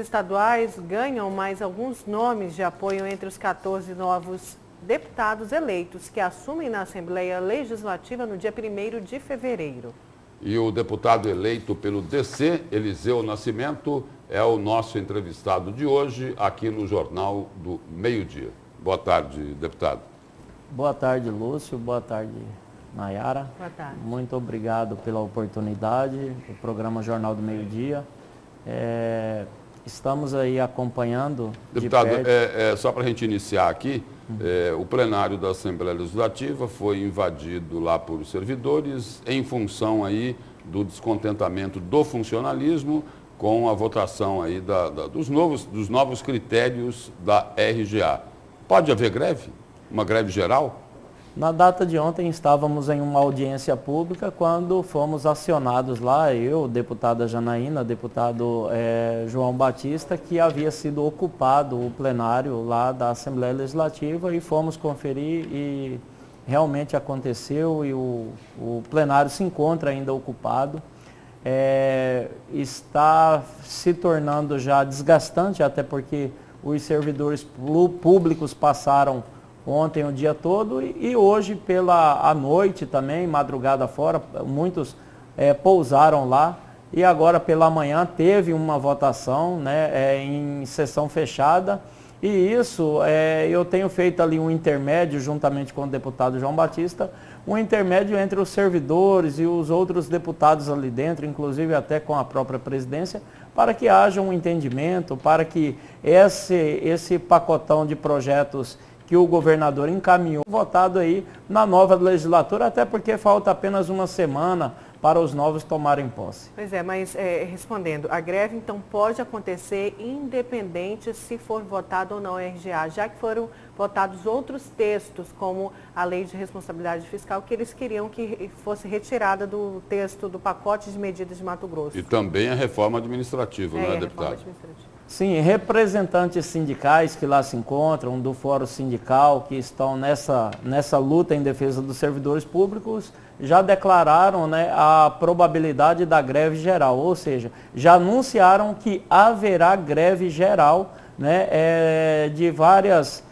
Estaduais ganham mais alguns nomes de apoio entre os 14 novos deputados eleitos que assumem na Assembleia Legislativa no dia 1º de fevereiro. E o deputado eleito pelo DC, Eliseu Nascimento, é o nosso entrevistado de hoje aqui no Jornal do Meio-Dia. Boa tarde, deputado. Boa tarde, Lúcio. Boa tarde, Nayara. Boa tarde. Muito obrigado pela oportunidade, o programa Jornal do Meio-Dia. Estamos aí acompanhando. Deputado, só para a gente iniciar aqui, o plenário da Assembleia Legislativa foi invadido lá por servidores em função aí do descontentamento do funcionalismo com a votação aí dos novos critérios da RGA. Pode haver greve? Uma greve geral? Na data de ontem estávamos em uma audiência pública quando fomos acionados lá, eu, deputada Janaína, deputado João Batista, que havia sido ocupado o plenário lá da Assembleia Legislativa, e fomos conferir e realmente aconteceu e o plenário se encontra ainda ocupado. Está se tornando já desgastante, até porque os servidores públicos passaram ontem o dia todo e hoje à noite também, madrugada fora, muitos pousaram lá, e agora pela manhã teve uma votação, né, em sessão fechada, e isso eu tenho feito ali um intermédio juntamente com o deputado João Batista, um intermédio entre os servidores e os outros deputados ali dentro, inclusive até com a própria presidência, para que haja um entendimento, para que esse pacotão de projetos que o governador encaminhou, votado aí na nova legislatura, até porque falta apenas uma semana para os novos tomarem posse. Pois é, mas respondendo, a greve então pode acontecer independente se for votado ou não a RGA, já que foram votados outros textos, como a Lei de Responsabilidade Fiscal, que eles queriam que fosse retirada do texto do pacote de medidas de Mato Grosso. E também a reforma administrativa, não é, deputado? Sim, representantes sindicais que lá se encontram, do Fórum Sindical, que estão nessa luta em defesa dos servidores públicos, já declararam, né, a probabilidade da greve geral, ou seja, já anunciaram que haverá greve geral, né, de várias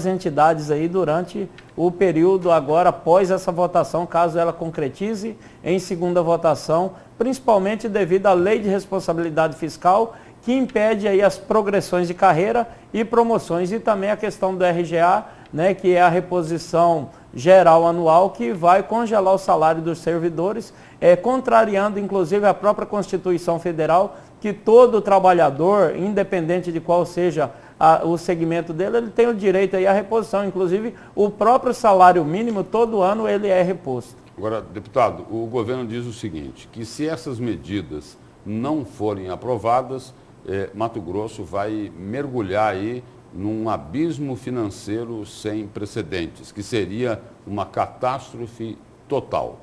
entidades aí durante o período agora, após essa votação, caso ela concretize em segunda votação, principalmente devido à Lei de Responsabilidade Fiscal, que impede aí as progressões de carreira e promoções, e também a questão do RGA, né, que é a reposição geral anual, que vai congelar o salário dos servidores, contrariando inclusive a própria Constituição Federal, que todo trabalhador, independente de qual seja o segmento dele, ele tem o direito aí à reposição. Inclusive, o próprio salário mínimo, todo ano, ele é reposto. Agora, deputado, o governo diz o seguinte, que se essas medidas não forem aprovadas, Mato Grosso vai mergulhar aí num abismo financeiro sem precedentes, que seria uma catástrofe total.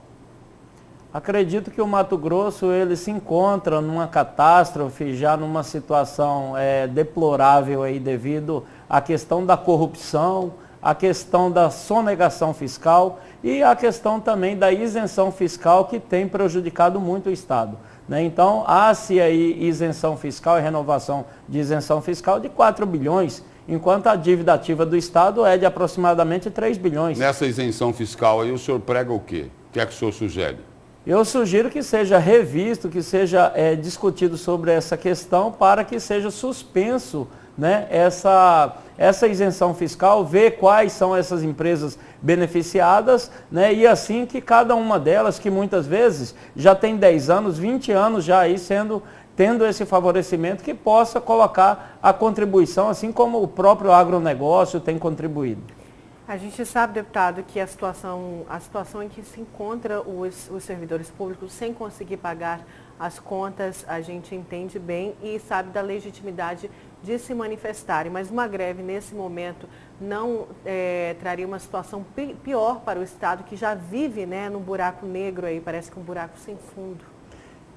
Acredito que o Mato Grosso ele se encontra numa catástrofe, já numa situação deplorável aí devido à questão da corrupção, a questão da sonegação fiscal e a questão também da isenção fiscal, que tem prejudicado muito o Estado. Então, há-se aí isenção fiscal e renovação de isenção fiscal de 4 bilhões, enquanto a dívida ativa do Estado é de aproximadamente 3 bilhões. Nessa isenção fiscal aí, o senhor prega o quê? O que é que o senhor sugere? Eu sugiro que seja revisto, que seja discutido sobre essa questão, para que seja suspenso, né, essa isenção fiscal, ver quais são essas empresas beneficiadas, né, e assim que cada uma delas, que muitas vezes já tem 10 anos, 20 anos já aí tendo esse favorecimento, que possa colocar a contribuição, assim como o próprio agronegócio tem contribuído. A gente sabe, deputado, que a situação em que se encontra os servidores públicos sem conseguir pagar as contas, a gente entende bem e sabe da legitimidade de se manifestarem, mas uma greve nesse momento não traria uma situação pior para o Estado, que já vive, né, num buraco negro aí, parece que um buraco sem fundo.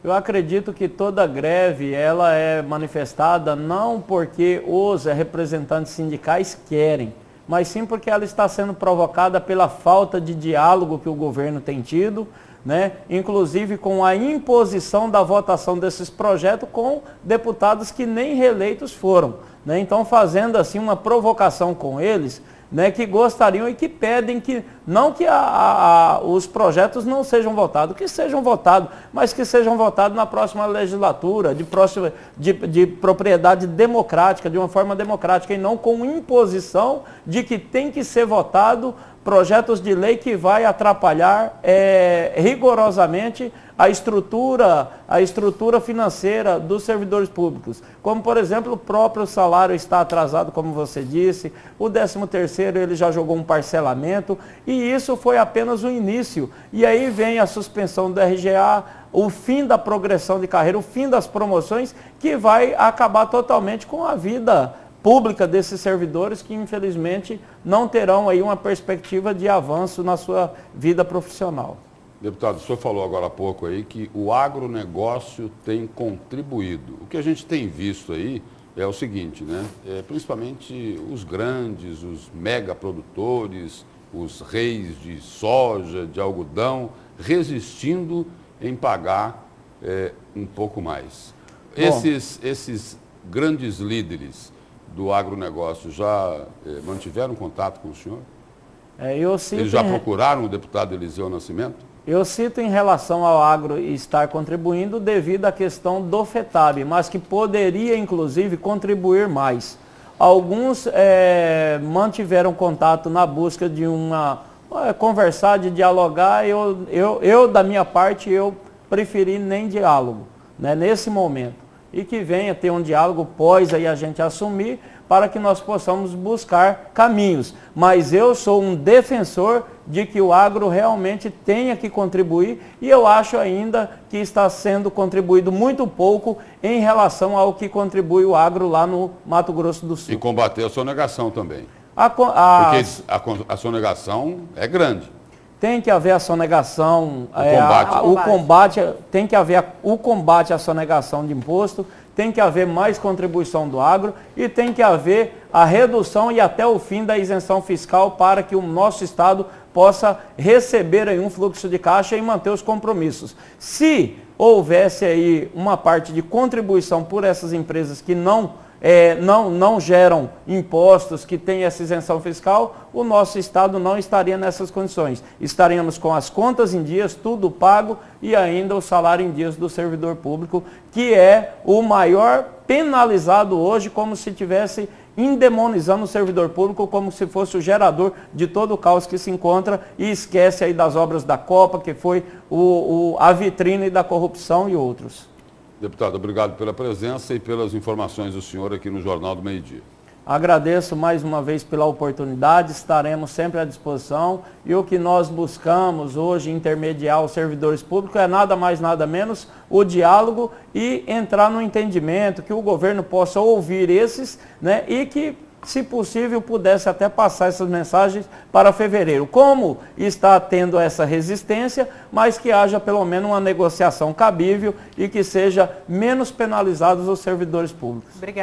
Eu acredito que toda greve ela é manifestada não porque os representantes sindicais querem, mas sim porque ela está sendo provocada pela falta de diálogo que o governo tem tido, né? Inclusive com a imposição da votação desses projetos com deputados que nem reeleitos foram, né? Então fazendo assim uma provocação com eles, né, que gostariam e que pedem que não que os projetos não sejam votados, que sejam votados, mas que sejam votados na próxima legislatura, de propriedade democrática, de uma forma democrática, e não com imposição de que tem que ser votado projetos de lei que vai atrapalhar rigorosamente a estrutura financeira dos servidores públicos. Como, por exemplo, o próprio salário está atrasado, como você disse, o 13º ele já jogou um parcelamento, e isso foi apenas o início. E aí vem a suspensão do RGA, o fim da progressão de carreira, o fim das promoções, que vai acabar totalmente com a vida pública desses servidores que, infelizmente, não terão aí uma perspectiva de avanço na sua vida profissional. Deputado, o senhor falou agora há pouco aí que o agronegócio tem contribuído. O que a gente tem visto aí é o seguinte, né? Principalmente os grandes, os megaprodutores, os reis de soja, de algodão, resistindo em pagar um pouco mais. Esses grandes líderes do agronegócio já mantiveram contato com o senhor? Eles já procuraram o deputado Eliseu Nascimento? Eu cito em relação ao agro estar contribuindo devido à questão do FETAB, mas que poderia, inclusive, contribuir mais. Alguns mantiveram contato na busca de conversar, de dialogar. Eu, da minha parte, eu preferi nem diálogo, né, nesse momento. E que venha ter um diálogo pós aí a gente assumir, para que nós possamos buscar caminhos. Mas eu sou um defensor de que o agro realmente tenha que contribuir, e eu acho ainda que está sendo contribuído muito pouco em relação ao que contribui o agro lá no Mato Grosso do Sul. E combater a sonegação também. Porque a sonegação é grande. Tem que haver a sonegação, tem que haver o combate à sonegação de imposto, tem que haver mais contribuição do agro e tem que haver a redução e até o fim da isenção fiscal para que o nosso Estado possa receber aí um fluxo de caixa e manter os compromissos. Se houvesse aí uma parte de contribuição por essas empresas que não geram impostos, que têm essa isenção fiscal, o nosso Estado não estaria nessas condições. Estaríamos com as contas em dias, tudo pago, e ainda o salário em dias do servidor público, que é o maior penalizado hoje, como se estivesse endemonizando o servidor público, como se fosse o gerador de todo o caos que se encontra, e esquece aí das obras da Copa, que foi a vitrine da corrupção e outros. Deputado, obrigado pela presença e pelas informações do senhor aqui no Jornal do Meio-Dia. Agradeço mais uma vez pela oportunidade, estaremos sempre à disposição, e o que nós buscamos hoje intermediar os servidores públicos é nada mais, nada menos o diálogo e entrar no entendimento, que o governo possa ouvir esses, né, e que, se possível, pudesse até passar essas mensagens para fevereiro. Como está tendo essa resistência, mas que haja pelo menos uma negociação cabível e que seja menos penalizados os servidores públicos. Obrigada.